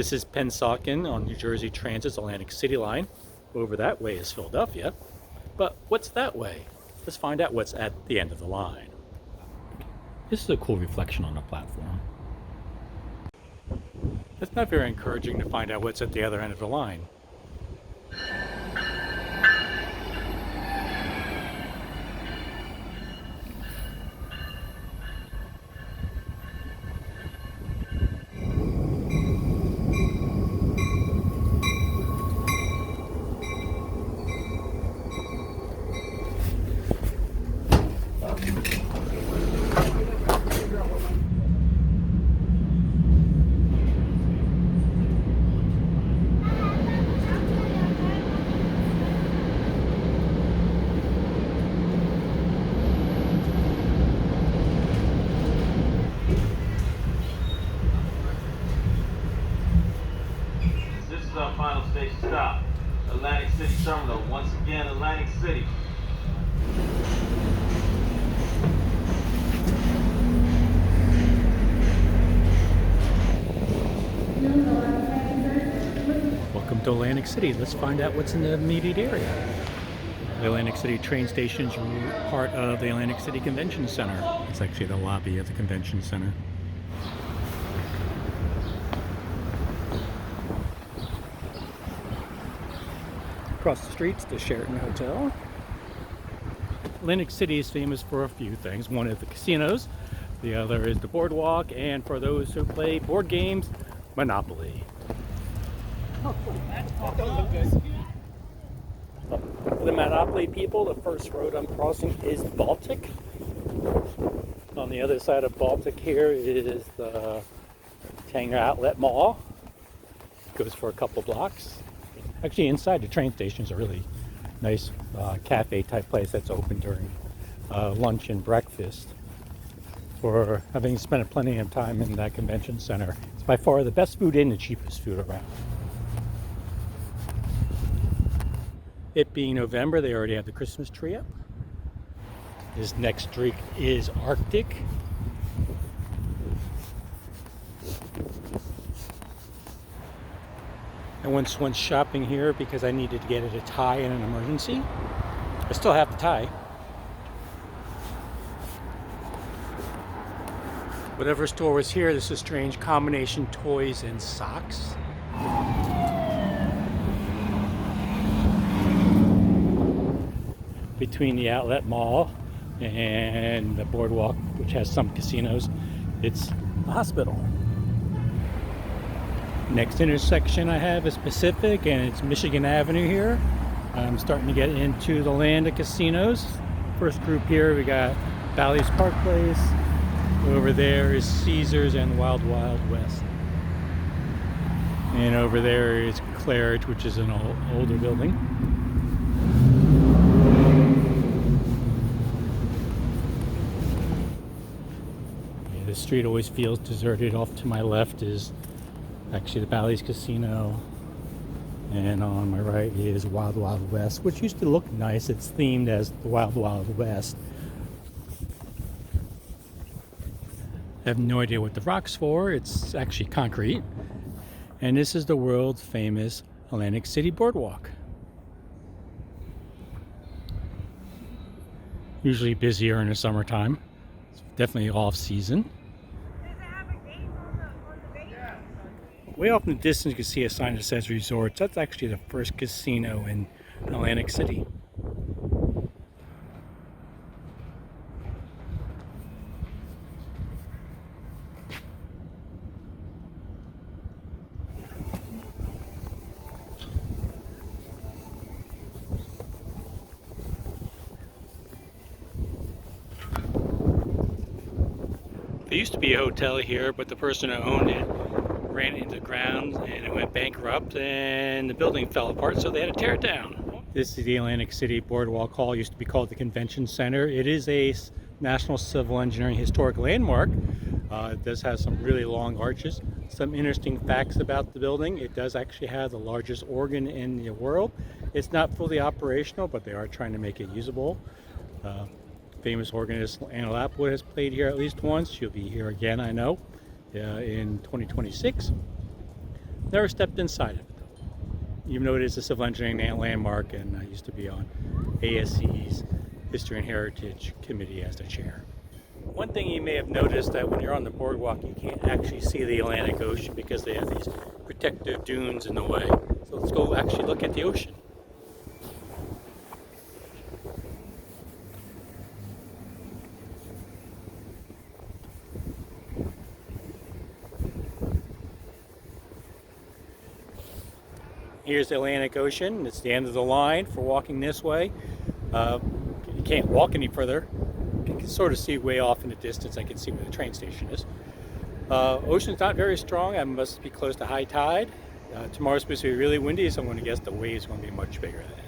This is Pennsauken on New Jersey Transit's Atlantic City line. Over that way is Philadelphia. But what's that way? Let's find out what's at the end of the line. This is a cool reflection on the platform. It's not very encouraging to find out what's at the other end of the line. This is our final station stop. Atlantic City Terminal. Once again, Atlantic City. Welcome to Atlantic City. Let's find out what's in the immediate area. The Atlantic City train station is part of the Atlantic City Convention Center. It's actually the lobby of the convention center. Across the street's the Sheraton Hotel. Atlantic City is famous for a few things. One is the casinos, the other is the Boardwalk, and for those who play board games, Monopoly. That does look good. For the Monopoly people, the first road I'm crossing is Baltic. On the other side of Baltic here is the Tanger Outlet Mall. Goes for a couple blocks. Actually, inside the train station is a really nice cafe type place that's open during lunch and breakfast. For having spent plenty of time in that convention center, it's by far the best food and the cheapest food around. It being November, they already have the Christmas tree up. This next street is Arctic. I once went shopping here because I needed to get a tie in an emergency. I still have the tie. Whatever store was here, this is a strange combination toys and socks. Between the outlet mall and the Boardwalk, which has some casinos, it's a hospital. Next intersection I have is Pacific, and it's Michigan Avenue here. I'm starting to get into the land of casinos. First group here, we got Bally's Park Place. Over there is Caesars and Wild Wild West. And over there is Claridge, which is an older building. The street always feels deserted. Off to my left is actually the Bally's Casino, and on my right is Wild Wild West, which used to look nice. It's themed as the Wild Wild West. I have no idea what the rock's for. It's actually concrete. And this is the world famous Atlantic City Boardwalk. Usually busier in the summertime. It's definitely off season. Way off in the distance, you can see a sign that says resorts. That's actually the first casino in Atlantic City. There used to be a hotel here, but the person who owned it ran into the ground and it went bankrupt and the building fell apart, so they had to tear it down. This is the Atlantic City Boardwalk Hall. It used to be called the Convention Center. It is a National Civil Engineering Historic Landmark. It does have some really long arches. Some interesting facts about the building: it does actually have the largest organ in the world. It's not fully operational, but they are trying to make it usable. Famous organist Anna Lapwood has played here at least once. She'll be here again, I know, in 2026. Never stepped inside of it though. Even though it is a civil engineering landmark, and I used to be on ASCE's History and Heritage Committee as the chair. One thing you may have noticed that when you're on the boardwalk, you can't actually see the Atlantic Ocean because they have these protective dunes in the way. So let's go actually look at the ocean. Here's the Atlantic Ocean. It's the end of the line for walking this way. You can't walk any further. You can sort of see way off in the distance. I can see where the train station is. Ocean's not very strong. I must be close to high tide. Tomorrow's supposed to be really windy, so I'm going to guess the waves are going to be much bigger than